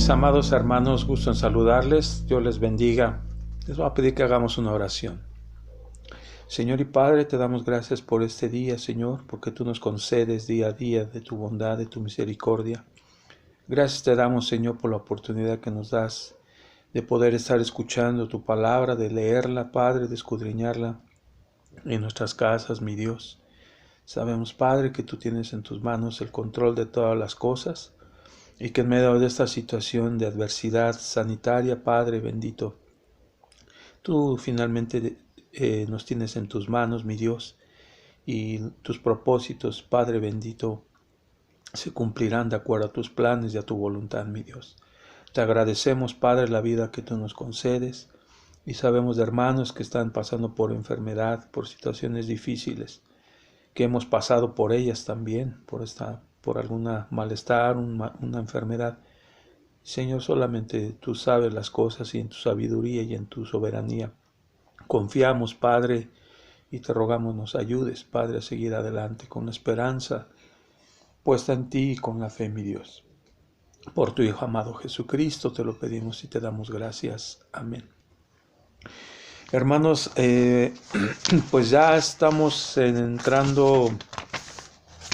Mis amados hermanos, gusto en saludarles. Dios les bendiga. Les voy a pedir que hagamos una oración. Señor y Padre, te damos gracias por este día, Señor, porque tú nos concedes día a día de tu bondad, de tu misericordia. Gracias te damos, Señor, por la oportunidad que nos das de poder estar escuchando tu palabra, de leerla, Padre, de escudriñarla en nuestras casas, mi Dios. Sabemos, Padre, que tú tienes en tus manos el control de todas las cosas y que en medio de esta situación de adversidad sanitaria, Padre bendito, tú finalmente nos tienes en tus manos, mi Dios, y tus propósitos, Padre bendito, se cumplirán de acuerdo a tus planes y a tu voluntad, mi Dios. Te agradecemos, Padre, la vida que tú nos concedes, y sabemos de hermanos que están pasando por enfermedad, por situaciones difíciles, que hemos pasado por ellas también, por alguna malestar, una enfermedad. Señor, solamente tú sabes las cosas y en tu sabiduría y en tu soberanía confiamos, Padre, y te rogamos nos ayudes, Padre, a seguir adelante con la esperanza puesta en ti y con la fe, mi Dios. Por tu Hijo amado Jesucristo te lo pedimos y te damos gracias. Amén. Hermanos, pues ya estamos entrando,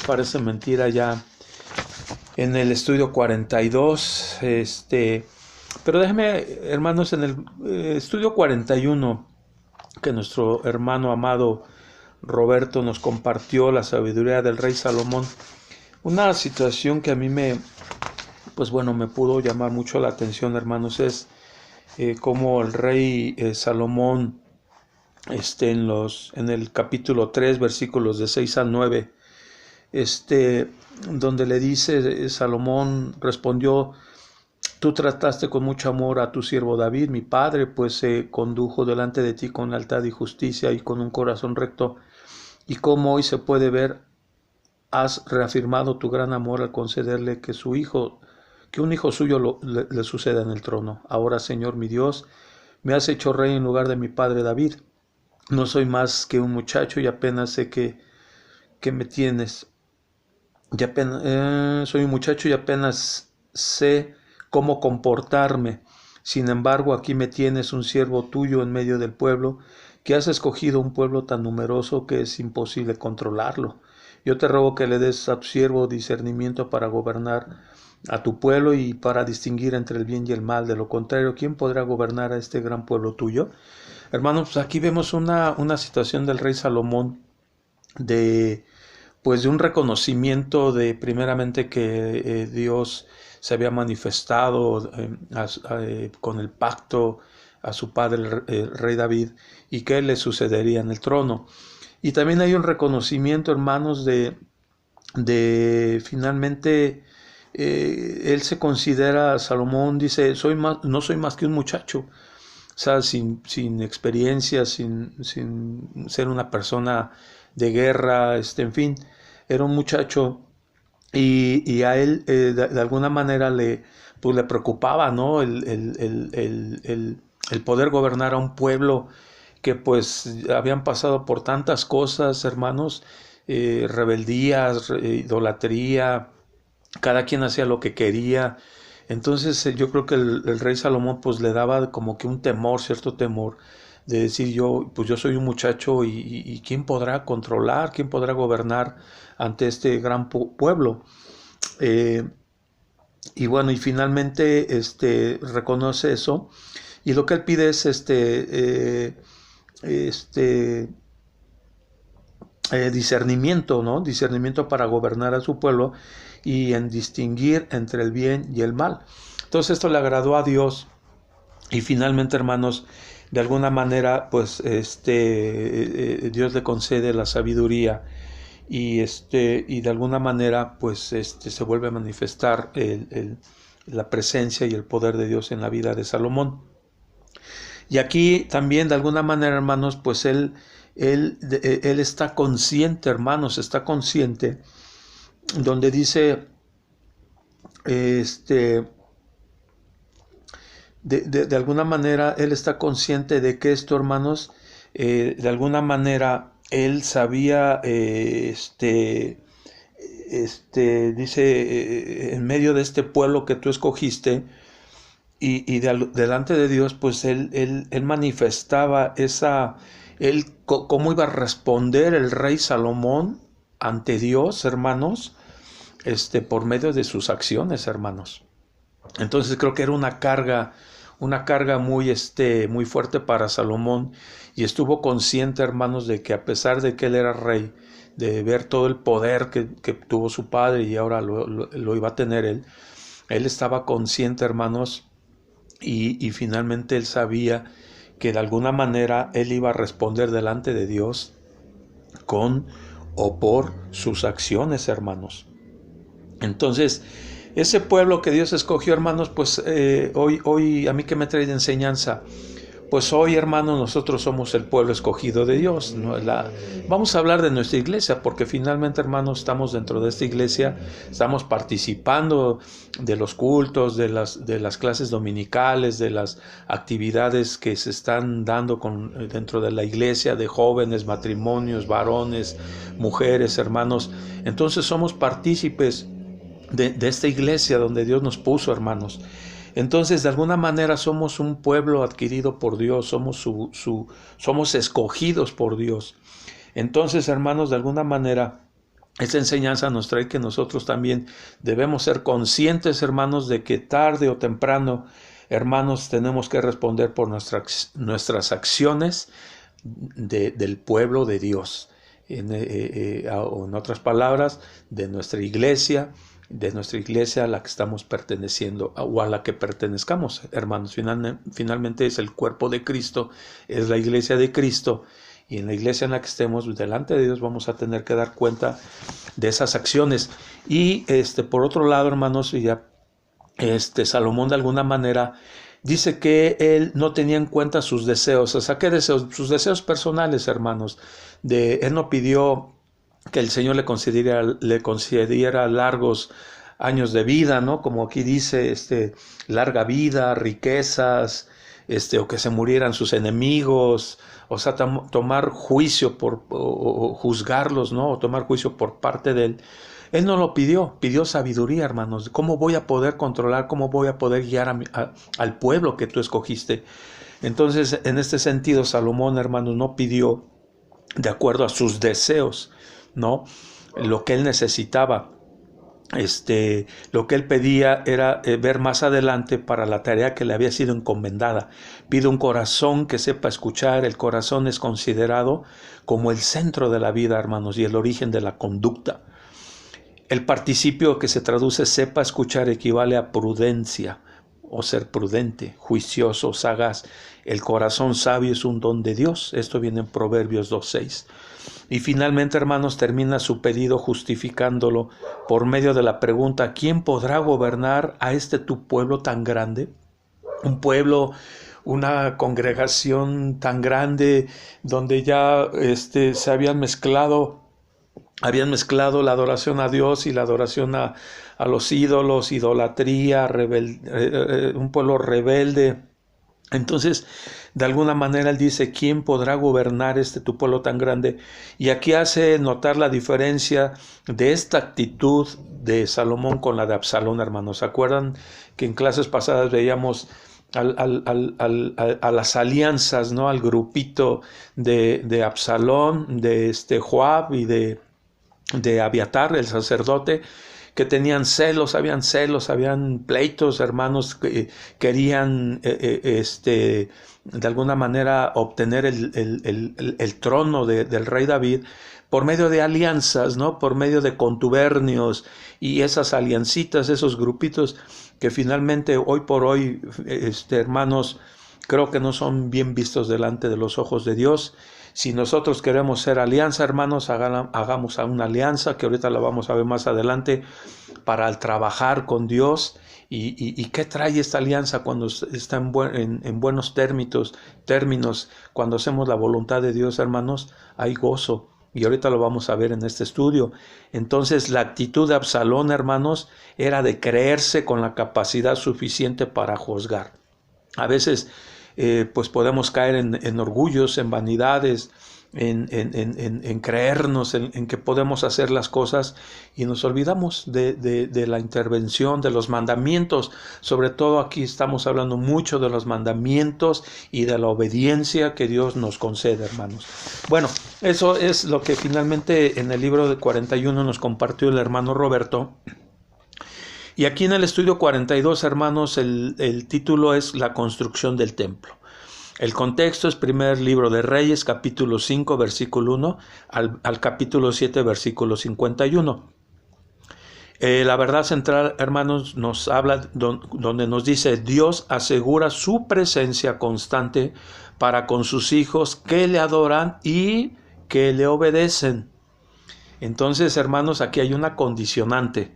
parece mentira, ya en el estudio 42, pero déjenme, hermanos, en el estudio 41, que nuestro hermano amado Roberto nos compartió la sabiduría del rey Salomón, una situación que a mí me pudo llamar mucho la atención, hermanos, es como el rey Salomón, en el capítulo 3, versículos de 6 al 9, donde le dice, Salomón respondió: tú trataste con mucho amor a tu siervo David, mi padre, pues se condujo delante de ti con lealtad y justicia y con un corazón recto, y como hoy se puede ver, has reafirmado tu gran amor al concederle que un hijo suyo le suceda en el trono. Ahora, Señor mi Dios, me has hecho rey en lugar de mi padre David. No soy más que un muchacho y apenas sé que me tienes. Soy un muchacho y apenas sé cómo comportarme. Sin embargo, aquí me tienes, un siervo tuyo en medio del pueblo, que has escogido un pueblo tan numeroso que es imposible controlarlo. Yo te ruego que le des a tu siervo discernimiento para gobernar a tu pueblo y para distinguir entre el bien y el mal. De lo contrario, ¿quién podrá gobernar a este gran pueblo tuyo? Hermanos, pues aquí vemos una situación del rey Salomón de un reconocimiento de primeramente que Dios se había manifestado con el pacto a su padre el rey David y que le sucedería en el trono. Y también hay un reconocimiento, hermanos, de finalmente él se considera, Salomón dice, no soy más que un muchacho, o sea, sin experiencia, sin ser una persona de guerra, en fin, era un muchacho y a él de alguna manera le preocupaba, ¿no? El poder gobernar a un pueblo que pues habían pasado por tantas cosas, hermanos, rebeldías, idolatría, cada quien hacía lo que quería. Entonces yo creo que el rey Salomón pues le daba como que un temor, cierto temor, de decir yo soy un muchacho y ¿quién podrá controlar, quién podrá gobernar ante este gran pueblo? Y bueno, y finalmente reconoce eso y lo que él pide es discernimiento, ¿no? Discernimiento para gobernar a su pueblo y en distinguir entre el bien y el mal. Entonces esto le agradó a Dios y finalmente, hermanos, de alguna manera, pues Dios le concede la sabiduría y de alguna manera, pues se vuelve a manifestar la presencia y el poder de Dios en la vida de Salomón. Y aquí también, de alguna manera, hermanos, pues él está consciente, hermanos, está consciente, donde dice, de alguna manera, él está consciente de que esto, hermanos, de alguna manera, él sabía, dice, en medio de este pueblo que tú escogiste, delante de Dios, pues él manifestaba cómo iba a responder el rey Salomón ante Dios, hermanos, por medio de sus acciones, hermanos. Entonces creo que era una carga muy, muy fuerte para Salomón, y estuvo consciente, hermanos, de que a pesar de que él era rey, de ver todo el poder que tuvo su padre y ahora lo iba a tener él estaba consciente, hermanos, y finalmente él sabía que de alguna manera él iba a responder delante de Dios con o por sus acciones, hermanos. Entonces, ese pueblo que Dios escogió, hermanos, pues hoy a mí que me trae de enseñanza, pues hoy, hermanos, nosotros somos el pueblo escogido de Dios, ¿no? Vamos a hablar de nuestra iglesia, porque finalmente, hermanos, estamos dentro de esta iglesia, estamos participando de los cultos, de las clases dominicales, de las actividades que se están dando dentro de la iglesia, de jóvenes, matrimonios, varones, mujeres, hermanos. Entonces somos partícipes de esta iglesia donde Dios nos puso, hermanos. Entonces, de alguna manera somos un pueblo adquirido por Dios, somos escogidos por Dios. Entonces, hermanos, de alguna manera, esta enseñanza nos trae que nosotros también debemos ser conscientes, hermanos, de que tarde o temprano, hermanos, tenemos que responder por nuestras acciones del pueblo de Dios. O en otras palabras, de nuestra iglesia a la que estamos perteneciendo o a la que pertenezcamos, hermanos. Finalmente es el cuerpo de Cristo, es la iglesia de Cristo, y en la iglesia en la que estemos delante de Dios vamos a tener que dar cuenta de esas acciones. Y por otro lado, hermanos, Salomón de alguna manera dice que él no tenía en cuenta sus deseos. O sea, ¿qué deseos? Sus deseos personales, hermanos. Él no pidió que el Señor le concediera largos años de vida, ¿no? Como aquí dice, larga vida, riquezas, o que se murieran sus enemigos, o sea, tomar juicio o juzgarlos, ¿no? O tomar juicio por parte de él. Él no lo pidió sabiduría, hermanos. ¿Cómo voy a poder controlar, cómo voy a poder guiar al pueblo que tú escogiste? Entonces, en este sentido, Salomón, hermanos, no pidió de acuerdo a sus deseos, ¿no? Lo que él necesitaba, lo que él pedía era ver más adelante para la tarea que le había sido encomendada. Pide un corazón que sepa escuchar. El corazón es considerado como el centro de la vida, hermanos, y el origen de la conducta. El participio que se traduce sepa escuchar equivale a prudencia, o ser prudente, juicioso, sagaz. El corazón sabio es un don de Dios. Esto viene en Proverbios 2:6. Y finalmente, hermanos, termina su pedido justificándolo por medio de la pregunta: ¿quién podrá gobernar a tu pueblo tan grande? Un pueblo, una congregación tan grande donde ya se habían mezclado la adoración a Dios y la adoración a los ídolos, idolatría, un pueblo rebelde. Entonces, de alguna manera él dice: ¿quién podrá gobernar tu pueblo tan grande? Y aquí hace notar la diferencia de esta actitud de Salomón con la de Absalón, hermanos. ¿Se acuerdan que en clases pasadas veíamos a las alianzas, ¿no? Al grupito de Absalón, de Joab y de Abiatar, el sacerdote, que tenían habían pleitos, hermanos, que querían de alguna manera obtener el trono del rey David por medio de alianzas, ¿no? Por medio de contubernios, y esas aliancitas, esos grupitos que finalmente hoy por hoy, hermanos, creo que no son bien vistos delante de los ojos de Dios. Si nosotros queremos ser alianza, hermanos, hagamos una alianza, que ahorita la vamos a ver más adelante, para trabajar con Dios. ¿Y qué trae esta alianza cuando está en buenos términos? Cuando hacemos la voluntad de Dios, hermanos, hay gozo. Y ahorita lo vamos a ver en este estudio. Entonces, la actitud de Absalón, hermanos, era de creerse con la capacidad suficiente para juzgar. A veces pues podemos caer en orgullos, en vanidades, en creernos en que podemos hacer las cosas y nos olvidamos de la intervención, de los mandamientos. Sobre todo aquí estamos hablando mucho de los mandamientos y de la obediencia que Dios nos concede, hermanos. Bueno, eso es lo que finalmente en el libro de 41 nos compartió el hermano Roberto. Y aquí en el estudio 42, hermanos, el título es La construcción del templo. El contexto es primer libro de Reyes, capítulo 5, versículo 1, al capítulo 7, versículo 51. La verdad central, hermanos, nos habla donde nos dice: Dios asegura su presencia constante para con sus hijos que le adoran y que le obedecen. Entonces, hermanos, aquí hay una condicionante.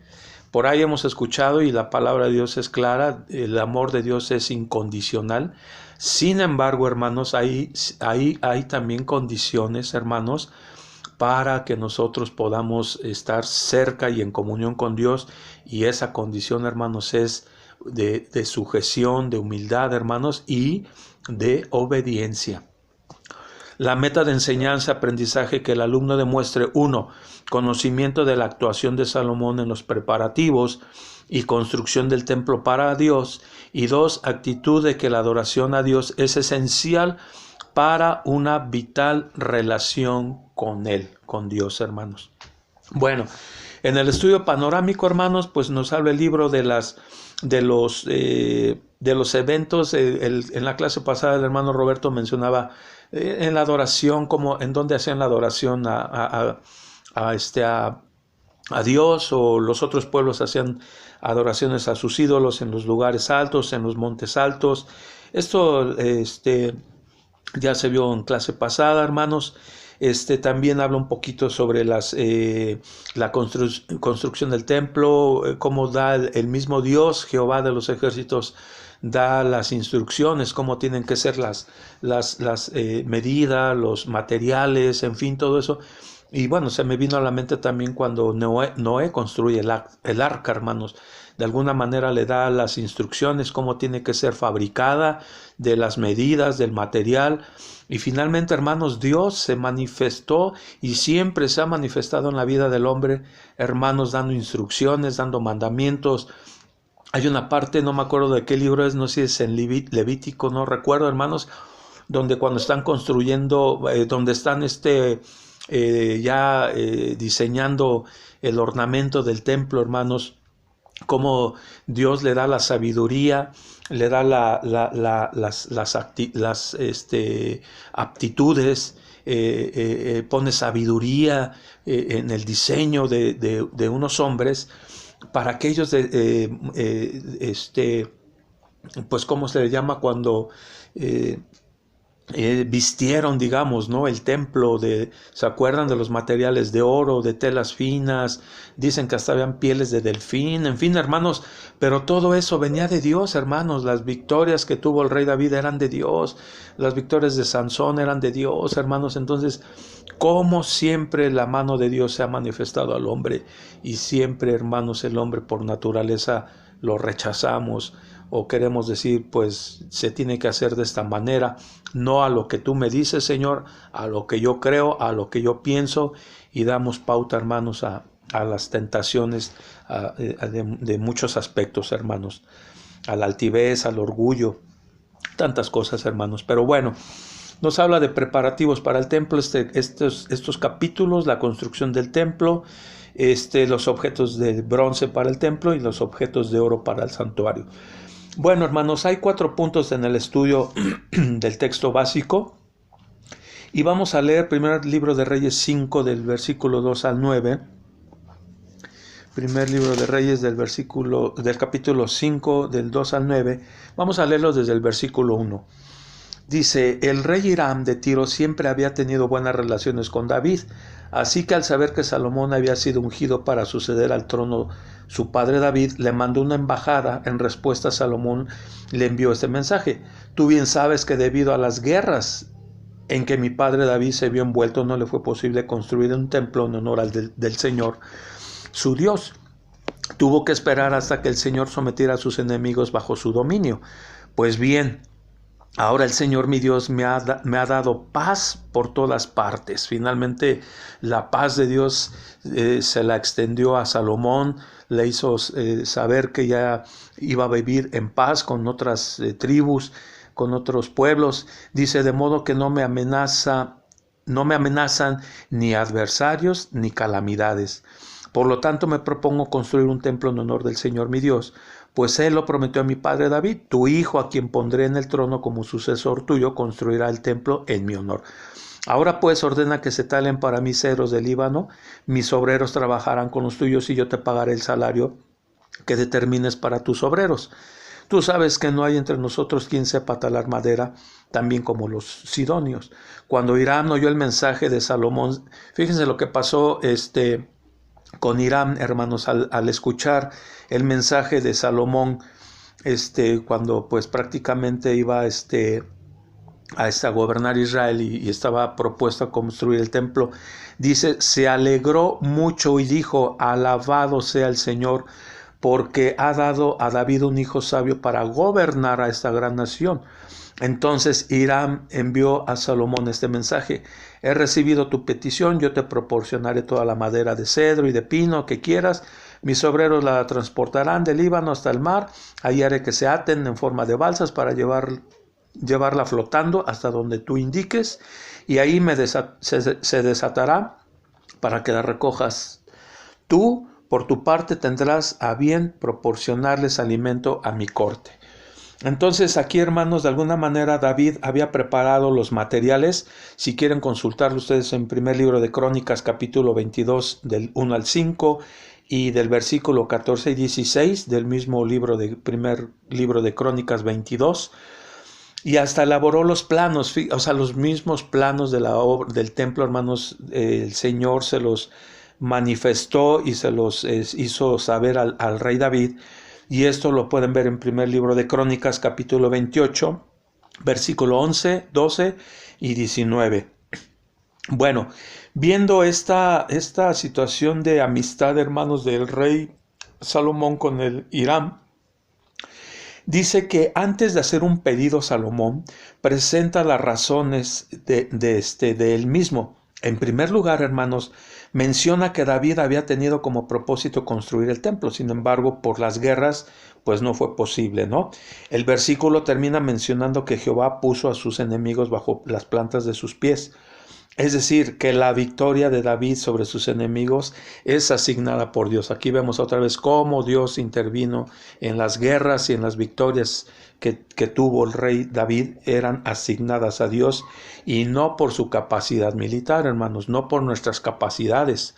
Por ahí hemos escuchado y la palabra de Dios es clara, el amor de Dios es incondicional. Sin embargo, hermanos, hay también condiciones, hermanos, para que nosotros podamos estar cerca y en comunión con Dios. Y esa condición, hermanos, es de sujeción, de humildad, hermanos, y de obediencia. La meta de enseñanza, aprendizaje, que el alumno demuestre: 1. Conocimiento de la actuación de Salomón en los preparativos y construcción del templo para Dios. Y 2. Actitud de que la adoración a Dios es esencial para una vital relación con Él, con Dios, hermanos. Bueno, en el estudio panorámico, hermanos, pues nos habla el libro de los eventos. En la clase pasada el hermano Roberto mencionaba en la adoración, como en donde hacían la adoración a Dios, o los otros pueblos hacían adoraciones a sus ídolos en los lugares altos, en los montes altos. Esto ya se vio en clase pasada, hermanos. También habla un poquito sobre la construcción del templo, cómo da el mismo Dios, Jehová de los ejércitos, da las instrucciones, cómo tienen que ser las medidas, los materiales, en fin, todo eso. Y bueno, se me vino a la mente también cuando Noé construye el arca, hermanos. De alguna manera le da las instrucciones, cómo tiene que ser fabricada, de las medidas, del material. Y finalmente, hermanos, Dios se manifestó y siempre se ha manifestado en la vida del hombre, hermanos, dando instrucciones, dando mandamientos. Hay una parte, no me acuerdo de qué libro es, no sé si es en Levítico, no recuerdo, hermanos, donde cuando están construyendo, donde están diseñando el ornamento del templo, hermanos, cómo Dios le da la sabiduría, le da las aptitudes, pone sabiduría en el diseño de unos hombres, para que ellos, pues, ¿cómo se le llama? Cuando vistieron, digamos, ¿no?, el templo, ¿se acuerdan de los materiales de oro, de telas finas? Dicen que hasta habían pieles de delfín, en fin, hermanos, pero todo eso venía de Dios, hermanos. Las victorias que tuvo el rey David eran de Dios, las victorias de Sansón eran de Dios, hermanos. Entonces, como siempre la mano de Dios se ha manifestado al hombre, y siempre, hermanos, el hombre por naturaleza lo rechazamos, o queremos decir, pues se tiene que hacer de esta manera, no a lo que tú me dices, Señor, a lo que yo creo, a lo que yo pienso, y damos pauta, hermanos, a las tentaciones de muchos aspectos, hermanos, a la altivez, al orgullo, tantas cosas, hermanos. Pero bueno, nos habla de preparativos para el templo, estos capítulos: la construcción del templo, los objetos de bronce para el templo y los objetos de oro para el santuario. Bueno, hermanos, hay 4 puntos en el estudio del texto básico, y vamos a leer primer libro de Reyes 5 del versículo 2 al 9. Primer libro de Reyes del capítulo 5 del 2 al 9. Vamos a leerlo desde el versículo 1. Dice: el rey Hiram de Tiro siempre había tenido buenas relaciones con David, así que al saber que Salomón había sido ungido para suceder al trono su padre David, le mandó una embajada. En respuesta, Salomón le envió este mensaje: tú bien sabes que debido a las guerras en que mi padre David se vio envuelto, no le fue posible construir un templo en honor del Señor, su Dios. Tuvo que esperar hasta que el Señor sometiera a sus enemigos bajo su dominio. Pues bien, Ahora el Señor mi Dios me ha dado paz por todas partes. Finalmente la paz de Dios se la extendió a Salomón, le hizo saber que ya iba a vivir en paz con otras tribus, con otros pueblos. Dice, de modo que no me amenazan ni adversarios ni calamidades. Por lo tanto me propongo construir un templo en honor del Señor mi Dios, pues él lo prometió a mi padre David, tu hijo, a quien pondré en el trono como sucesor tuyo, construirá el templo en mi honor. Ahora pues ordena que se talen para mí cedros del Líbano, mis obreros trabajarán con los tuyos y yo te pagaré el salario que determines para tus obreros. Tú sabes que no hay entre nosotros quien sepa talar madera, también como los sidonios. Cuando Hiram oyó el mensaje de Salomón, fíjense lo que pasó con Hiram, hermanos, al escuchar el mensaje de Salomón, cuando pues prácticamente iba a gobernar Israel y estaba propuesto a construir el templo, dice, se alegró mucho y dijo, alabado sea el Señor, porque ha dado a David un hijo sabio para gobernar a esta gran nación. Entonces Hiram envió a Salomón este mensaje: he recibido tu petición, yo te proporcionaré toda la madera de cedro y de pino que quieras, mis obreros la transportarán del Líbano hasta el mar, ahí haré que se aten en forma de balsas para llevarla flotando hasta donde tú indiques, y ahí se desatará para que la recojas. Tú, por tu parte, tendrás a bien proporcionarles alimento a mi corte. Entonces aquí, hermanos, de alguna manera David había preparado los materiales. Si quieren consultarlo ustedes en primer libro de Crónicas, capítulo 22, del 1 al 5, y del versículo 14 y 16 del mismo primer libro de Crónicas 22, y hasta elaboró los planos, o sea, los mismos planos de la obra del templo, hermanos. El Señor se los manifestó y se los hizo saber al rey David. Y esto lo pueden ver en primer libro de Crónicas, capítulo 28, versículo 11, 12 y 19. Bueno, viendo esta situación de amistad, hermanos, del rey Salomón con el Hiram, dice que antes de hacer un pedido, Salomón presenta las razones de él mismo. En primer lugar, hermanos, menciona que David había tenido como propósito construir el templo. Sin embargo, por las guerras, pues no fue posible, ¿no? El versículo termina mencionando que Jehová puso a sus enemigos bajo las plantas de sus pies. Es decir, que la victoria de David sobre sus enemigos es asignada por Dios. Aquí vemos otra vez cómo Dios intervino en las guerras y en las victorias que tuvo el rey David, eran asignadas a Dios, y no por su capacidad militar, hermanos, no por nuestras capacidades,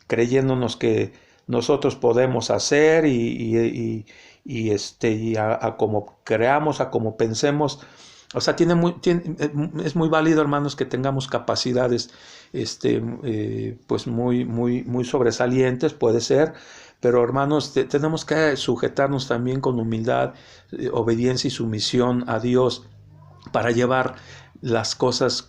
creyéndonos que nosotros podemos hacer y a como creamos, a como pensemos. O sea, es muy válido, hermanos, que tengamos capacidades pues muy sobresalientes, puede ser, pero, hermanos, tenemos que sujetarnos también con humildad, obediencia y sumisión a Dios para llevar las cosas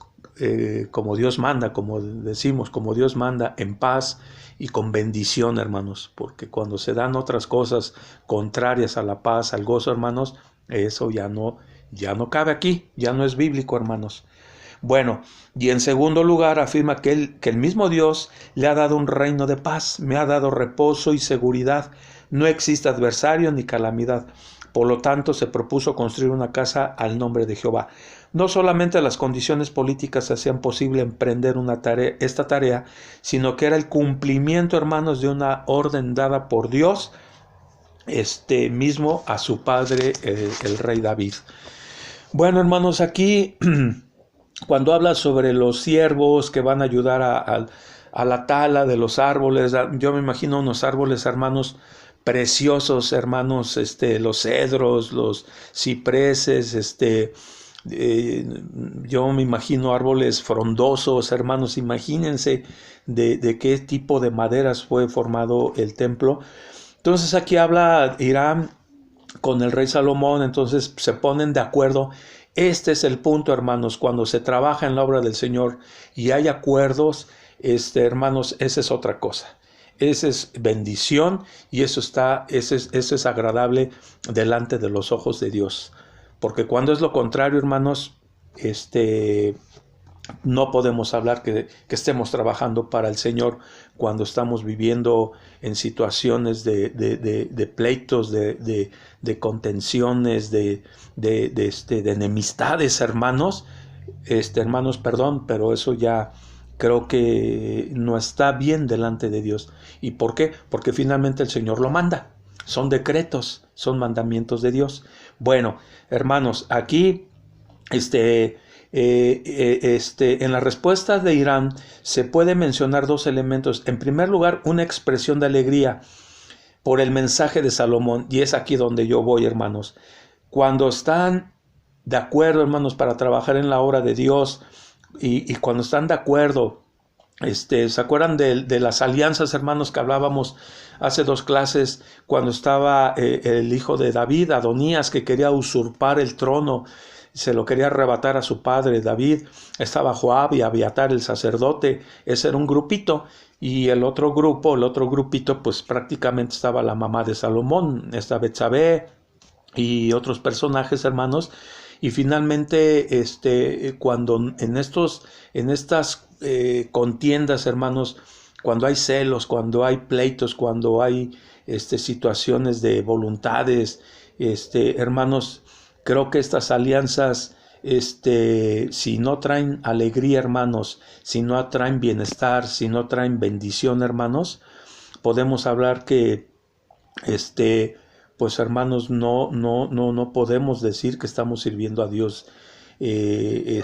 como Dios manda, como decimos, como Dios manda, en paz y con bendición, hermanos, porque cuando se dan otras cosas contrarias a la paz, al gozo, hermanos, eso ya no cabe aquí, ya no es bíblico, hermanos. Bueno, y en segundo lugar afirma que el mismo Dios le ha dado un reino de paz, me ha dado reposo y seguridad, no existe adversario ni calamidad. Por lo tanto, se propuso construir una casa al nombre de Jehová. No solamente las condiciones políticas hacían posible emprender esta tarea, sino que era el cumplimiento, hermanos, de una orden dada por Dios mismo a su padre, el rey David. Bueno, hermanos, aquí cuando habla sobre los siervos que van a ayudar a la tala de los árboles, yo me imagino unos árboles, hermanos, preciosos, hermanos, los cedros, los cipreses, yo me imagino árboles frondosos, hermanos. Imagínense de qué tipo de maderas fue formado el templo. Entonces aquí habla Hiram con el rey Salomón, entonces se ponen de acuerdo. Este es el punto, hermanos, cuando se trabaja en la obra del Señor y hay acuerdos, hermanos, esa es otra cosa. Esa es bendición y eso es agradable delante de los ojos de Dios. porque cuando es lo contrario, hermanos, no podemos hablar que estemos trabajando para el Señor cuando estamos viviendo en situaciones de pleitos, de contenciones, de enemistades, hermanos. Hermanos, perdón, pero eso ya creo que no está bien delante de Dios. ¿Y por qué? Porque finalmente el Señor lo manda. Son decretos, son mandamientos de Dios. Bueno, hermanos, aquí en la respuesta de Hiram se puede mencionar dos elementos. En primer lugar, una expresión de alegría por el mensaje de Salomón, y es aquí donde yo voy, hermanos. Cuando están de acuerdo, hermanos, para trabajar en la obra de Dios, y cuando están de acuerdo, ¿se acuerdan de las alianzas, hermanos, que hablábamos hace 2 clases, cuando estaba el hijo de David, Adonías, que quería usurpar el trono, se lo quería arrebatar a su padre David? Estaba Joab y Abiatar el sacerdote. Ese era un grupito, y el otro grupito, pues prácticamente estaba la mamá de Salomón, esta Betsabé y otros personajes, hermanos. Y finalmente, cuando en estas contiendas, hermanos, cuando hay celos, cuando hay pleitos, cuando hay situaciones de voluntades, hermanos, creo que estas alianzas, si no traen alegría, hermanos, si no traen bienestar, si no traen bendición, hermanos, podemos hablar que, pues, hermanos, no podemos decir que estamos sirviendo a Dios. Y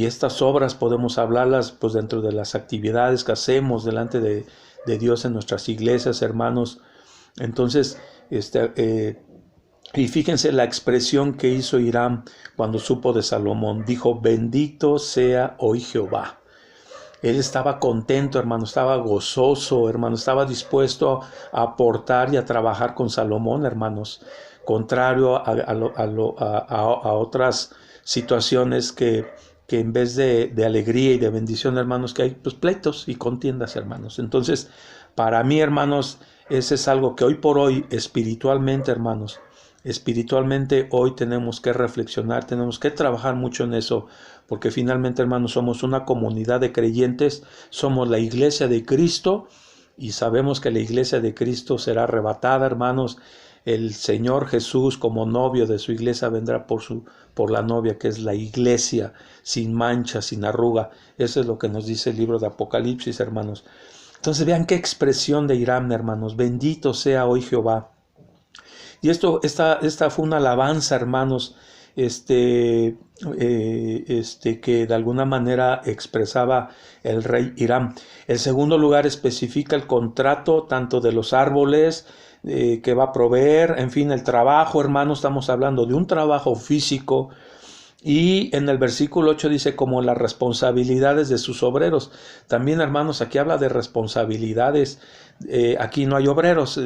estas obras podemos hablarlas, pues, dentro de las actividades que hacemos delante de Dios en nuestras iglesias, hermanos. Entonces, y fíjense la expresión que hizo Hiram cuando supo de Salomón. Dijo: bendito sea hoy Jehová. Él estaba contento, hermano, estaba gozoso, hermano, estaba dispuesto a aportar y a trabajar con Salomón, hermanos. Contrario a otras situaciones que en vez de alegría y de bendición, hermanos, que hay, pues, pleitos y contiendas, hermanos. Entonces, para mí, hermanos, ese es algo que hoy por hoy, espiritualmente, hermanos, hoy tenemos que reflexionar, tenemos que trabajar mucho en eso, porque finalmente, hermanos, somos una comunidad de creyentes, somos la iglesia de Cristo, y sabemos que la iglesia de Cristo será arrebatada, hermanos. El Señor Jesús, como novio de su iglesia, vendrá por la novia, que es la iglesia, sin mancha, sin arruga. Eso es lo que nos dice el libro de Apocalipsis, hermanos. Entonces vean qué expresión de Hiram, hermanos. Bendito sea hoy Jehová. Y esta fue una alabanza, hermanos, que de alguna manera expresaba el rey Hiram. El segundo lugar especifica el contrato tanto de los árboles que va a proveer, en fin, el trabajo, hermanos, estamos hablando de un trabajo físico. Y en el versículo 8 dice: como las responsabilidades de sus obreros. También, hermanos, aquí habla de responsabilidades. Aquí no hay obreros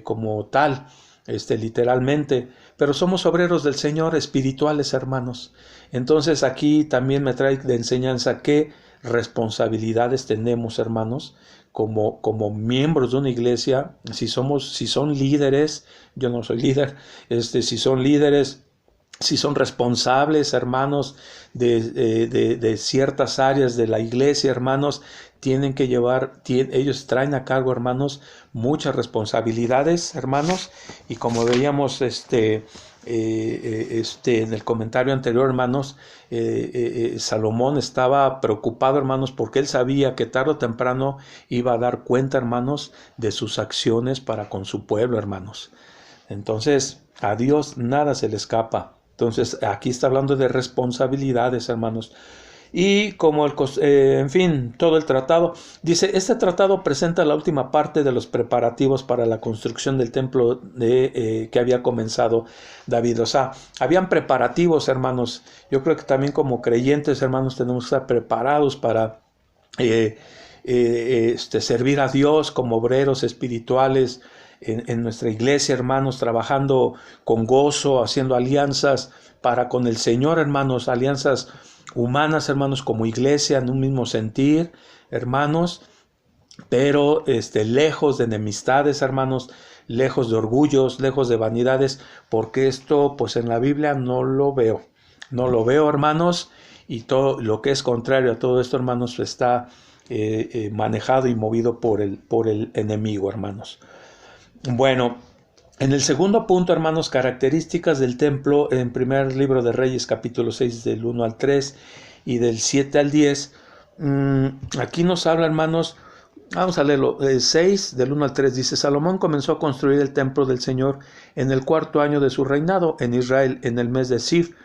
como tal, literalmente, pero somos obreros del Señor, espirituales, hermanos. Entonces aquí también me trae de enseñanza qué responsabilidades tenemos, hermanos, como miembros de una iglesia. Si son líderes, yo no soy líder, si son líderes, si son responsables, hermanos, de ciertas áreas de la iglesia, hermanos, tienen que ellos traen a cargo, hermanos, muchas responsabilidades, hermanos. Y como veíamos en el comentario anterior, hermanos, Salomón estaba preocupado, hermanos, porque él sabía que tarde o temprano iba a dar cuenta, hermanos, de sus acciones para con su pueblo, hermanos. Entonces, a Dios nada se le escapa. Entonces, aquí está hablando de responsabilidades, hermanos. Y como en fin, todo el tratado, dice: este tratado presenta la última parte de los preparativos para la construcción del templo que había comenzado David. O sea, habían preparativos, hermanos. Yo creo que también como creyentes, hermanos, tenemos que estar preparados para servir a Dios como obreros espirituales en nuestra iglesia, hermanos, trabajando con gozo, haciendo alianzas para con el Señor, hermanos, alianzas humanas, hermanos, como iglesia, en un mismo sentir, hermanos, pero lejos de enemistades, hermanos, lejos de orgullos, lejos de vanidades, porque esto pues en la Biblia no lo veo. No lo veo, hermanos, y todo lo que es contrario a todo esto, hermanos, está manejado y movido por el enemigo, hermanos. Bueno, en el segundo punto, hermanos, características del templo, en primer libro de Reyes, capítulo 6, del 1 al 3 y del 7 al 10, aquí nos habla, hermanos, vamos a leerlo, 6 del 1 al 3, dice: Salomón comenzó a construir el templo del Señor en el 4º año de su reinado en Israel, en el mes de Siv,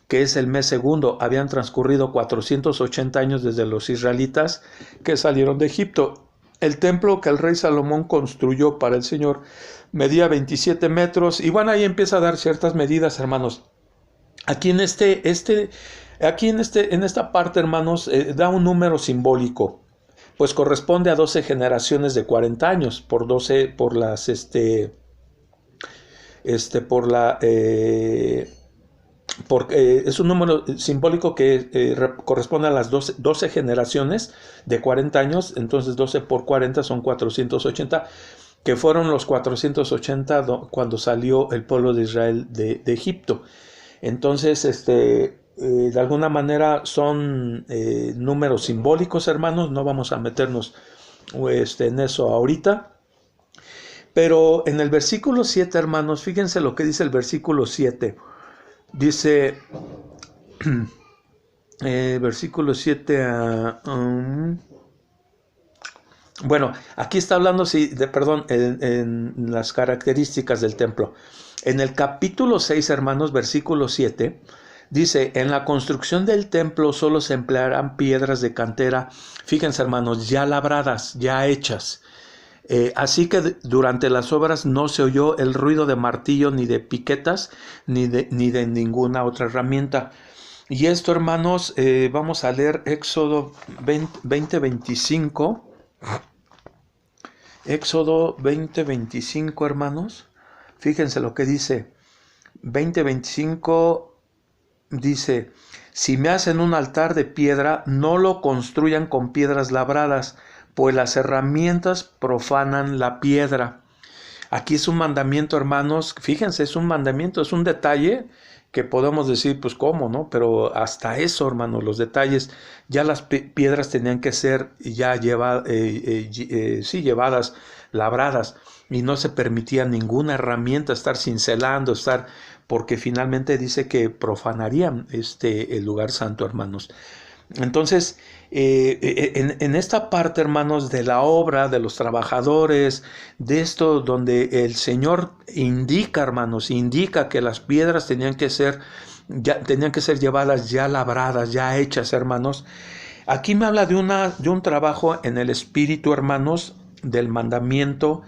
que es el mes segundo. Habían transcurrido 480 años desde los israelitas que salieron de Egipto. El templo que el rey Salomón construyó para el Señor medía 27 metros. Y bueno, ahí empieza a dar ciertas medidas, hermanos. Aquí en esta parte, hermanos, da un número simbólico, pues corresponde a 12 generaciones de 40 años, por 12, es un número simbólico que corresponde a las 12 generaciones de 40 años, entonces 12 por 40 son 480, que fueron los 480 cuando salió el pueblo de Israel de Egipto. Entonces, de alguna manera son números simbólicos, hermanos, no vamos a meternos en eso ahorita. Pero en el versículo 7, hermanos, fíjense lo que dice el versículo 7. Dice, versículo 7, bueno, aquí está hablando, en las características del templo. En el capítulo 6, hermanos, versículo 7, dice: en la construcción del templo solo se emplearán piedras de cantera, fíjense, hermanos, ya labradas, ya hechas. Así que durante las obras no se oyó el ruido de martillo, ni de piquetas, ni de ninguna otra herramienta. Y esto, hermanos, vamos a leer Éxodo 20:25. Éxodo 20:25, hermanos. Fíjense lo que dice. 20:25 dice: si me hacen un altar de piedra, no lo construyan con piedras labradas, pues las herramientas profanan la piedra. Aquí es un mandamiento, hermanos, fíjense, es un mandamiento, es un detalle que podemos decir, pues cómo, ¿no? Pero hasta eso, hermanos, los detalles, ya las piedras tenían que ser ya llevadas, labradas, y no se permitía ninguna herramienta estar cincelando, porque finalmente dice que profanarían el lugar santo, hermanos. Entonces, en esta parte, hermanos, de la obra, de los trabajadores, de esto donde el Señor indica, hermanos, indica que las piedras tenían que ser llevadas ya labradas, ya hechas, hermanos. Aquí me habla de un trabajo en el Espíritu, hermanos, del mandamiento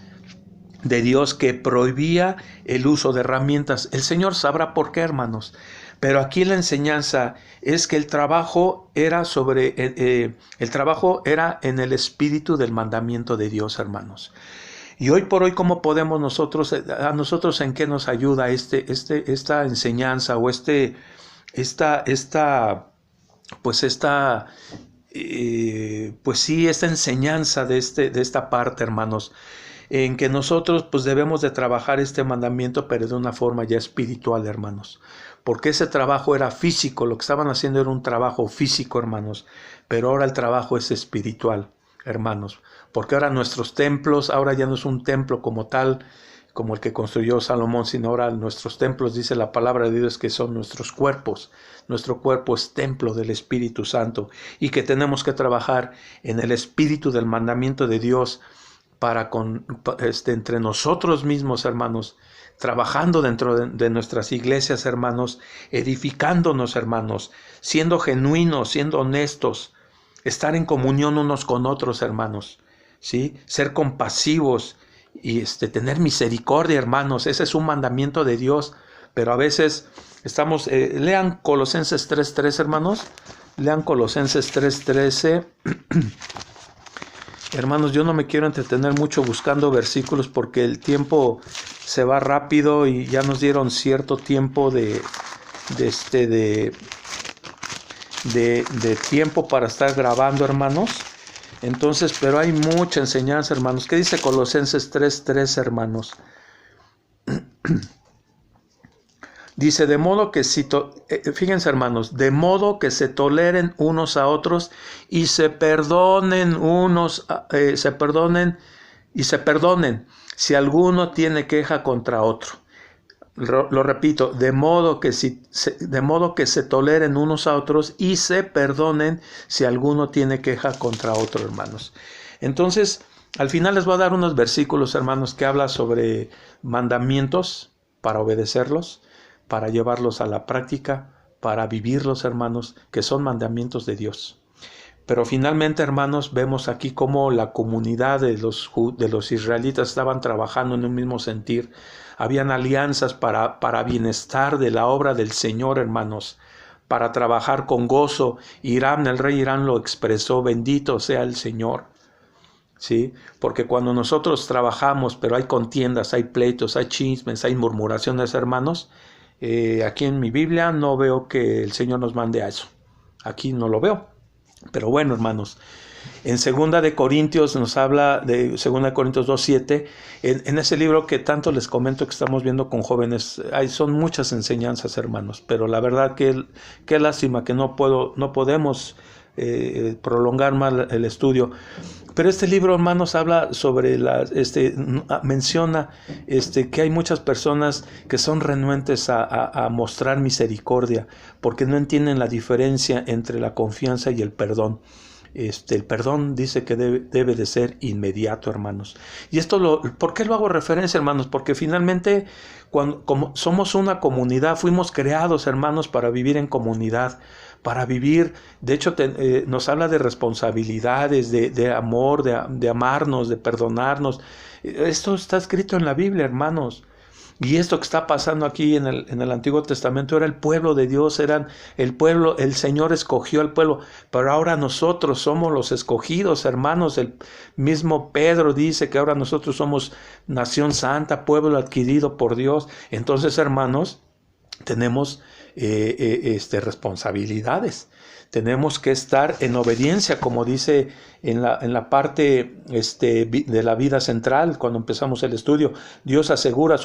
de Dios que prohibía el uso de herramientas. El Señor sabrá por qué, hermanos. Pero aquí la enseñanza es que el trabajo era en el espíritu del mandamiento de Dios, hermanos. Y hoy por hoy, ¿cómo podemos nosotros en qué nos ayuda esta enseñanza o esta enseñanza de esta parte, hermanos? En que nosotros pues debemos de trabajar este mandamiento, pero de una forma ya espiritual, hermanos. Porque ese trabajo era físico, lo que estaban haciendo era un trabajo físico, hermanos. Pero ahora el trabajo es espiritual, hermanos. Porque ahora nuestros templos, ahora ya no es un templo como tal, como el que construyó Salomón, sino ahora nuestros templos, dice la palabra de Dios, que son nuestros cuerpos. Nuestro cuerpo es templo del Espíritu Santo y que tenemos que trabajar en el espíritu del mandamiento de Dios entre nosotros mismos, hermanos, trabajando dentro de nuestras iglesias, hermanos, edificándonos, hermanos, siendo genuinos, siendo honestos, estar en comunión unos con otros, hermanos, ¿sí? Ser compasivos y tener misericordia, hermanos. Ese es un mandamiento de Dios, pero a veces lean Colosenses 3:13, hermanos, lean Colosenses 3:13. Hermanos, yo no me quiero entretener mucho buscando versículos porque el tiempo se va rápido y ya nos dieron cierto tiempo de tiempo para estar grabando, hermanos. Entonces, pero hay mucha enseñanza, hermanos. ¿Qué dice Colosenses 3:3, hermanos? Dice, de modo que fíjense, hermanos, de modo que se toleren unos a otros y se perdonen se perdonen si alguno tiene queja contra otro. Lo repito, de modo que se toleren unos a otros y se perdonen si alguno tiene queja contra otro, hermanos. Entonces, al final les voy a dar unos versículos, hermanos, que habla sobre mandamientos para obedecerlos, para llevarlos a la práctica, para vivirlos, hermanos, que son mandamientos de Dios. Pero finalmente, hermanos, vemos aquí cómo la comunidad de los israelitas estaban trabajando en un mismo sentir. Habían alianzas para bienestar de la obra del Señor, hermanos, para trabajar con gozo. El rey Irán lo expresó, bendito sea el Señor. ¿Sí? Porque cuando nosotros trabajamos, pero hay contiendas, hay pleitos, hay chismes, hay murmuraciones, hermanos, aquí en mi Biblia no veo que el Señor nos mande a eso. Aquí no lo veo. Pero bueno, hermanos, en 2 de Corintios nos habla de 2 de Corintios 2:7, en ese libro que tanto les comento que estamos viendo con jóvenes, son muchas enseñanzas, hermanos, pero la verdad que qué lástima que no podemos prolongar más el estudio. Pero este libro, hermanos, habla sobre menciona que hay muchas personas que son renuentes a mostrar misericordia, porque no entienden la diferencia entre la confianza y el perdón. El perdón dice que debe de ser inmediato, hermanos. Y ¿por qué lo hago referencia, hermanos? Porque finalmente, como somos una comunidad, fuimos creados, hermanos, para vivir en comunidad, para vivir, de hecho nos habla de responsabilidades, de amor, de amarnos, de perdonarnos. Esto está escrito en la Biblia, hermanos. Y esto que está pasando aquí en el Antiguo Testamento era el pueblo de Dios, eran el pueblo, el Señor escogió al pueblo, pero ahora nosotros somos los escogidos, hermanos. El mismo Pedro dice que ahora nosotros somos nación santa, pueblo adquirido por Dios. Entonces, hermanos, tenemos responsabilidades. Tenemos que estar en obediencia, como dice en la parte de la vida central, cuando empezamos el estudio. Dios asegura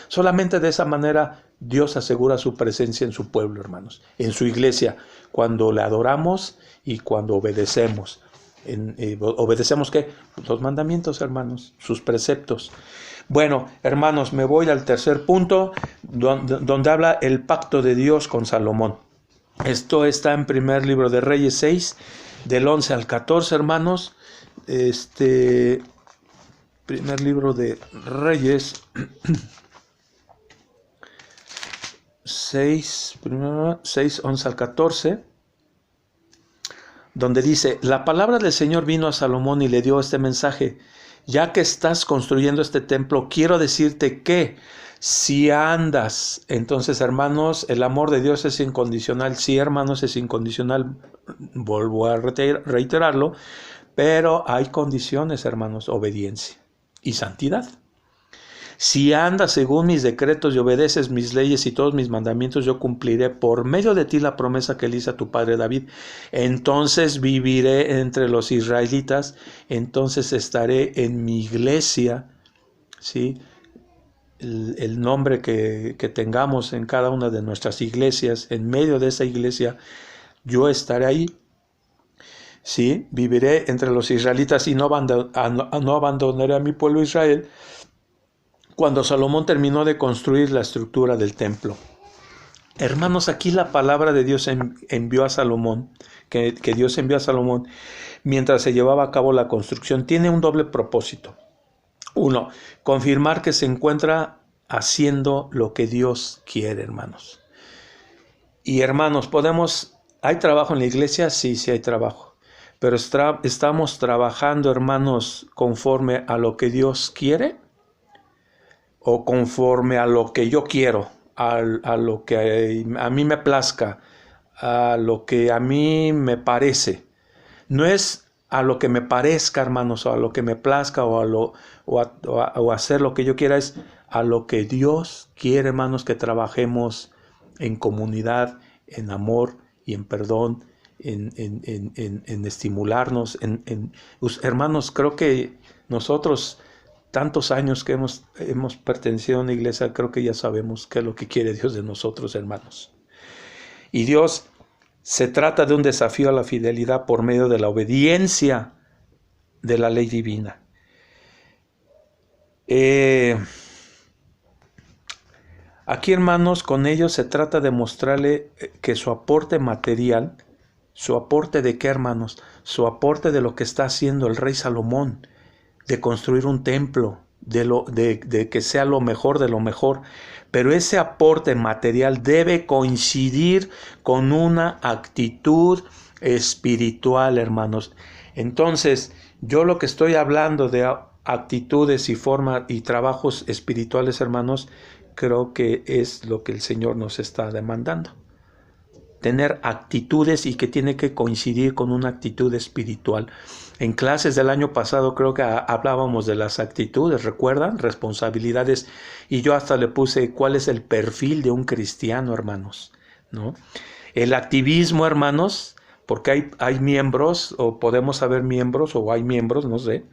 solamente de esa manera Dios asegura su presencia en su pueblo, hermanos, en su iglesia, cuando le adoramos y cuando obedecemos. ¿Obedecemos qué? Los mandamientos, hermanos, sus preceptos. Bueno, hermanos, me voy al tercer punto, donde habla el pacto de Dios con Salomón. Esto está en primer libro de Reyes 6, del 11 al 14, hermanos. Primer libro de Reyes 6, 11 al 14, donde dice, la palabra del Señor vino a Salomón y le dio este mensaje. Ya que estás construyendo este templo, quiero decirte que si andas, entonces, hermanos, el amor de Dios es incondicional. Sí, hermanos, es incondicional. Vuelvo a reiterarlo, pero hay condiciones, hermanos, obediencia y santidad. Si andas según mis decretos y obedeces mis leyes y todos mis mandamientos, yo cumpliré por medio de ti la promesa que le hice a tu padre David. Entonces viviré entre los israelitas, entonces estaré en mi iglesia, ¿sí? El nombre que tengamos en cada una de nuestras iglesias, en medio de esa iglesia, yo estaré ahí. ¿Sí? Viviré entre los israelitas y no abandonaré a mi pueblo Israel. Cuando Salomón terminó de construir la estructura del templo. Hermanos, aquí la palabra de Dios envió a Salomón, que Dios envió a Salomón mientras se llevaba a cabo la construcción, tiene un doble propósito. Uno, confirmar que se encuentra haciendo lo que Dios quiere, hermanos. Y hermanos, ¿hay trabajo en la iglesia? Sí hay trabajo. Pero ¿estamos trabajando, hermanos, conforme a lo que Dios quiere? ¿O conforme a lo que yo quiero, a lo que a mí me plazca, a lo que a mí me parece? No es a lo que me parezca, hermanos, o a lo que me plazca, o hacer lo que yo quiera, es a lo que Dios quiere, hermanos, que trabajemos en comunidad, en amor y en perdón en estimularnos. Hermanos, creo que nosotros, tantos años que hemos pertenecido a una iglesia, creo que ya sabemos qué es lo que quiere Dios de nosotros, hermanos. Y Dios, se trata de un desafío a la fidelidad por medio de la obediencia de la ley divina. Aquí, hermanos, con ellos se trata de mostrarle que su aporte material, su aporte de qué, hermanos, su aporte de lo que está haciendo el rey Salomón, de construir un templo, de que sea lo mejor de lo mejor, pero ese aporte material debe coincidir con una actitud espiritual, hermanos. Entonces, yo lo que estoy hablando de actitudes y formas y trabajos espirituales, hermanos, creo que es lo que el Señor nos está demandando. Tener actitudes y que tiene que coincidir con una actitud espiritual. En clases del año pasado creo que hablábamos de las actitudes, ¿recuerdan? Responsabilidades, y yo hasta le puse cuál es el perfil de un cristiano, hermanos, ¿no? El activismo, hermanos, porque hay miembros, o podemos haber miembros, o hay miembros, no sé,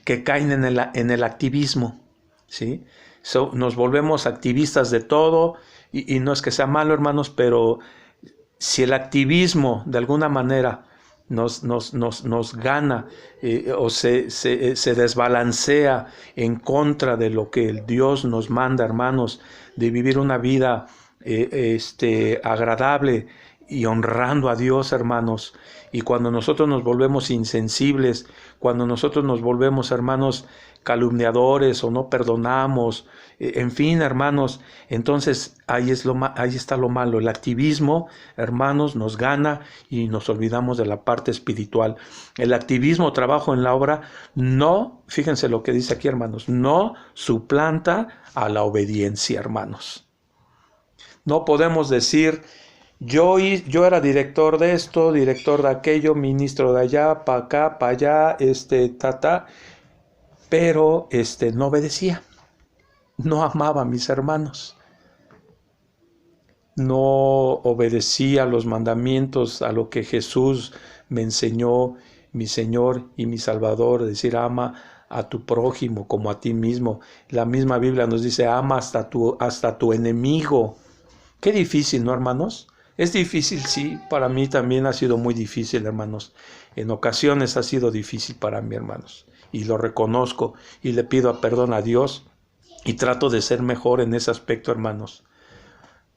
que caen en el activismo, ¿sí? Nos volvemos activistas de todo, y no es que sea malo, hermanos, pero si el activismo de alguna manera nos gana o se desbalancea en contra de lo que el Dios nos manda, hermanos, de vivir una vida agradable y honrando a Dios, hermanos, y cuando nosotros nos volvemos insensibles, cuando nosotros nos volvemos, hermanos, calumniadores o no perdonamos, en fin, hermanos, entonces ahí está lo malo. El activismo, hermanos, nos gana y nos olvidamos de la parte espiritual. El activismo, trabajo en la obra, no, fíjense lo que dice aquí, hermanos, no suplanta a la obediencia, hermanos. No podemos decir, yo era director de esto, director de aquello, ministro de allá, para acá, para allá, pero no obedecía, no amaba a mis hermanos, no obedecía a los mandamientos, a lo que Jesús me enseñó, mi Señor y mi Salvador, decir, ama a tu prójimo como a ti mismo. La misma Biblia nos dice, ama hasta tu enemigo. Qué difícil, ¿no, hermanos? Es difícil, sí, para mí también ha sido muy difícil, hermanos. En ocasiones ha sido difícil para mí, hermanos, y lo reconozco y le pido perdón a Dios y trato de ser mejor en ese aspecto, hermanos,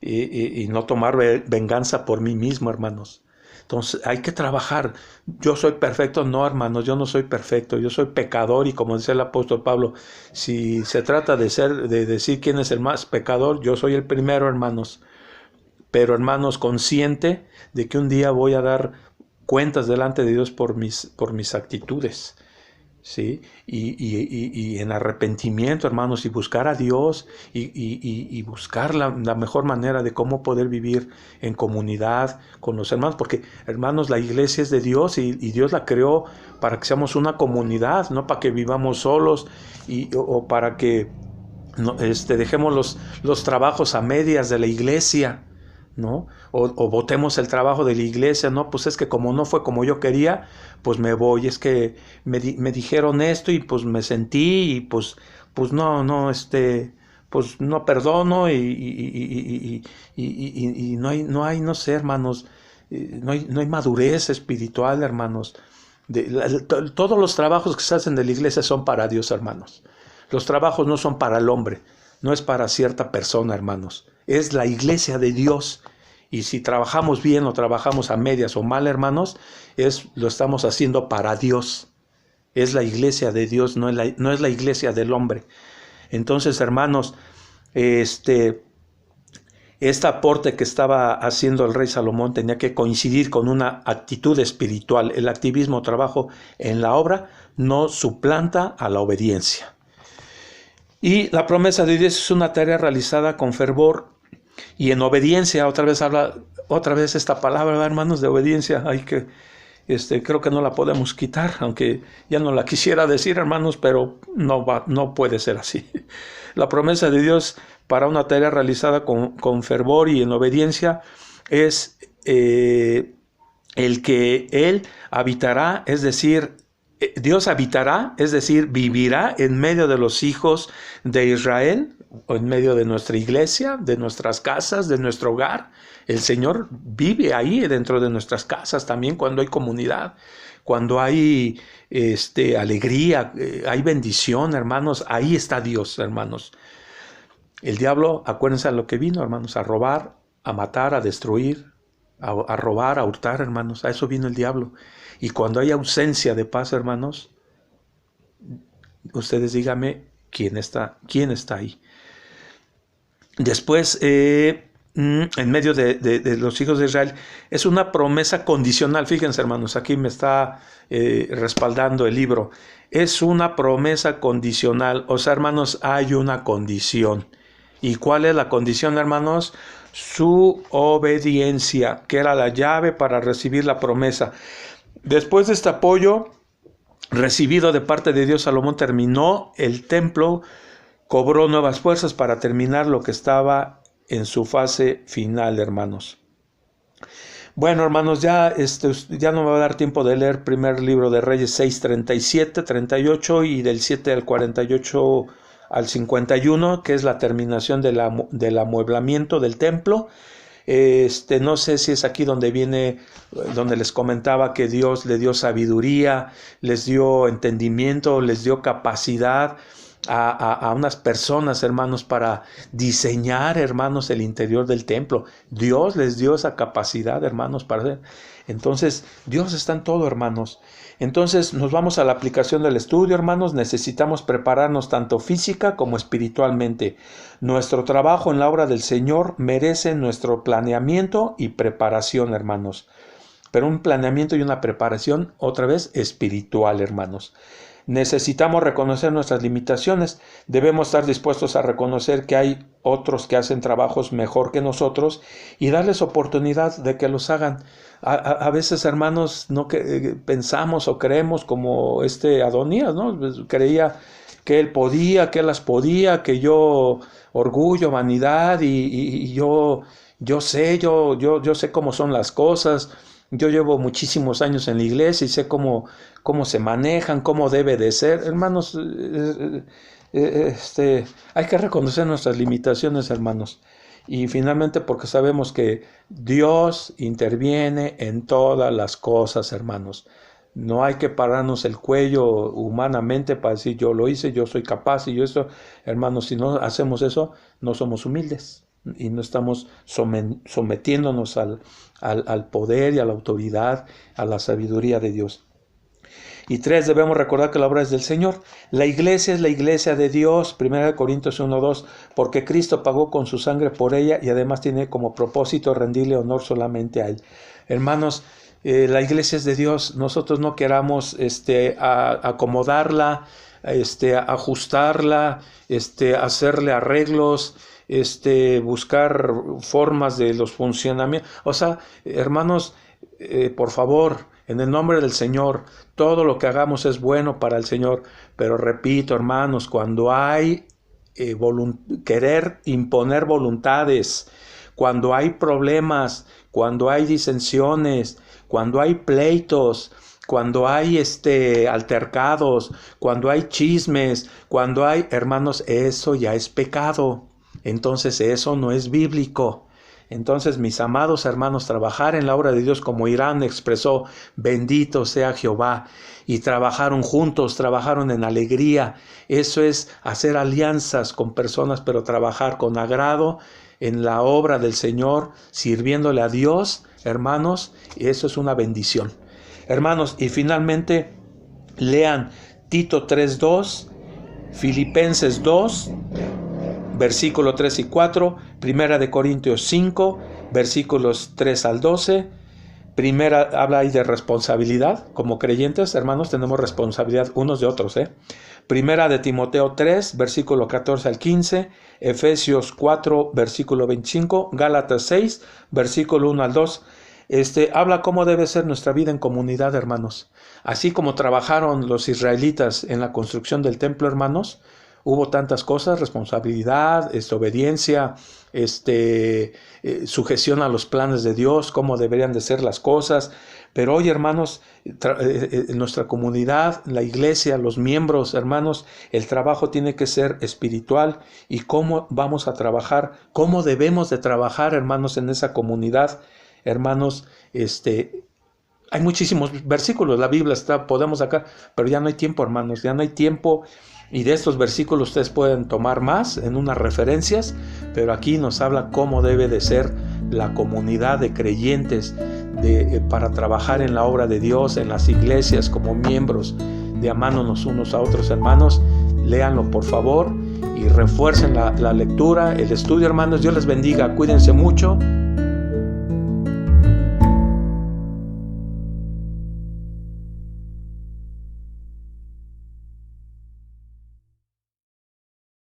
y no tomar venganza por mí mismo, hermanos. Entonces hay que trabajar. Yo soy perfecto, no, hermanos, yo no soy perfecto, yo soy pecador, y como dice el apóstol Pablo, si se trata de decir quién es el más pecador, yo soy el primero, hermanos. Pero, hermanos, consciente de que un día voy a dar cuentas delante de Dios por mis actitudes, ¿sí? Y en arrepentimiento, hermanos, y buscar a Dios y buscar la mejor manera de cómo poder vivir en comunidad con los hermanos, porque, hermanos, la iglesia es de Dios y Dios la creó para que seamos una comunidad, no para que vivamos solos o para que dejemos los trabajos a medias de la iglesia, ¿no? O botemos el trabajo de la iglesia, ¿no? Pues es que como no fue como yo quería, pues me voy, es que me dijeron esto y pues me sentí y pues no, pues no perdono y no hay, no sé, hermanos, no hay madurez espiritual, hermanos. Todos los trabajos que se hacen de la iglesia son para Dios, hermanos. Los trabajos no son para el hombre, no es para cierta persona, hermanos. Es la iglesia de Dios. Y si trabajamos bien o trabajamos a medias o mal, hermanos, lo estamos haciendo para Dios. Es la iglesia de Dios, no es la iglesia del hombre. Entonces, hermanos, este aporte que estaba haciendo el rey Salomón tenía que coincidir con una actitud espiritual. El activismo, trabajo en la obra, no suplanta a la obediencia. Y la promesa de Dios es una tarea realizada con fervor y en obediencia. Otra vez esta palabra, ¿verdad, hermanos? De obediencia. Creo que no la podemos quitar, aunque ya no la quisiera decir, hermanos, pero no puede ser así. La promesa de Dios para una tarea realizada con fervor y en obediencia es el que Él habitará, es decir, Dios habitará, es decir, vivirá en medio de los hijos de Israel, o en medio de nuestra iglesia, de nuestras casas, de nuestro hogar. El Señor vive ahí dentro de nuestras casas también cuando hay comunidad, cuando hay alegría, hay bendición, hermanos. Ahí está Dios, hermanos. El diablo, acuérdense a lo que vino, hermanos, a robar, a matar, a destruir, a robar, a hurtar, hermanos. A eso vino el diablo. Y cuando hay ausencia de paz, hermanos, ustedes díganme quién está ahí. Después, en medio de los hijos de Israel, es una promesa condicional. Fíjense, hermanos, aquí me está respaldando el libro. Es una promesa condicional. O sea, hermanos, hay una condición. ¿Y cuál es la condición, hermanos? Su obediencia, que era la llave para recibir la promesa. Después de este apoyo recibido de parte de Dios, Salomón terminó el templo, cobró nuevas fuerzas para terminar lo que estaba en su fase final, hermanos. Bueno, hermanos, ya no me va a dar tiempo de leer primer libro de Reyes 6, 37, 38 y del 7 al 48 al 51, que es la terminación del amueblamiento del templo. No sé si es aquí donde viene, donde les comentaba que Dios le dio sabiduría, les dio entendimiento, les dio capacidad a unas personas, hermanos, para diseñar, hermanos, el interior del templo. Dios les dio esa capacidad, hermanos, para hacer. Entonces, Dios está en todo, hermanos. Entonces, nos vamos a la aplicación del estudio, hermanos. Necesitamos prepararnos tanto física como espiritualmente. Nuestro trabajo en la obra del Señor merece nuestro planeamiento y preparación, hermanos. Pero un planeamiento y una preparación, otra vez, espiritual, hermanos. Necesitamos reconocer nuestras limitaciones. Debemos estar dispuestos a reconocer que hay otros que hacen trabajos mejor que nosotros y darles oportunidad de que los hagan. A veces, hermanos, no pensamos o creemos como Adonías, ¿no? Creía que él podía, que él las podía, que yo, orgullo, vanidad y yo sé cómo son las cosas. Yo llevo muchísimos años en la iglesia y sé cómo se manejan, cómo debe de ser. Hermanos, hay que reconocer nuestras limitaciones, hermanos. Y finalmente porque sabemos que Dios interviene en todas las cosas, hermanos. No hay que pararnos el cuello humanamente para decir yo lo hice, yo soy capaz y yo esto. Hermanos, si no hacemos eso, no somos humildes y no estamos sometiéndonos al poder y a la autoridad, a la sabiduría de Dios. Y 3, debemos recordar que la obra es del Señor. La iglesia es la iglesia de Dios, 1 Corintios 1:2, porque Cristo pagó con su sangre por ella y además tiene como propósito rendirle honor solamente a Él. Hermanos, la iglesia es de Dios. Nosotros no queramos acomodarla, ajustarla, hacerle arreglos, buscar formas de los funcionamientos. O sea, hermanos, por favor, en el nombre del Señor, todo lo que hagamos es bueno para el Señor. Pero repito, hermanos, cuando hay querer imponer voluntades, cuando hay problemas, cuando hay disensiones, cuando hay pleitos, cuando hay altercados, cuando hay chismes, cuando hay, hermanos, eso ya es pecado. Entonces eso no es bíblico. Entonces, mis amados hermanos, trabajar en la obra de Dios, como Irán expresó, bendito sea Jehová, y trabajaron juntos, trabajaron en alegría. Eso es hacer alianzas con personas, pero trabajar con agrado en la obra del Señor, sirviéndole a Dios, hermanos, y eso es una bendición. Hermanos, y finalmente, lean Tito 3:2, Filipenses 2, versículo 3 y 4, Primera de Corintios 5, versículos 3 al 12. Primera habla ahí de responsabilidad. Como creyentes, hermanos, tenemos responsabilidad unos de otros. Primera de Timoteo 3, versículo 14 al 15, Efesios 4, versículo 25, Gálatas 6, versículo 1 al 2. Habla cómo debe ser nuestra vida en comunidad, hermanos. Así como trabajaron los israelitas en la construcción del templo, hermanos, hubo tantas cosas: responsabilidad, obediencia, sujeción a los planes de Dios, cómo deberían de ser las cosas. Pero hoy, hermanos, en nuestra comunidad, la iglesia, los miembros, hermanos, el trabajo tiene que ser espiritual. ¿Y cómo vamos a trabajar? ¿Cómo debemos de trabajar, hermanos, en esa comunidad? Hermanos, hay muchísimos versículos, la Biblia está, podemos sacar, pero ya no hay tiempo, hermanos, ya no hay tiempo. Y de estos versículos ustedes pueden tomar más en unas referencias, pero aquí nos habla cómo debe de ser la comunidad de creyentes para trabajar en la obra de Dios, en las iglesias, como miembros, de amándonos unos a otros, hermanos. Léanlo, por favor, y refuercen la lectura, el estudio, hermanos. Dios les bendiga, cuídense mucho.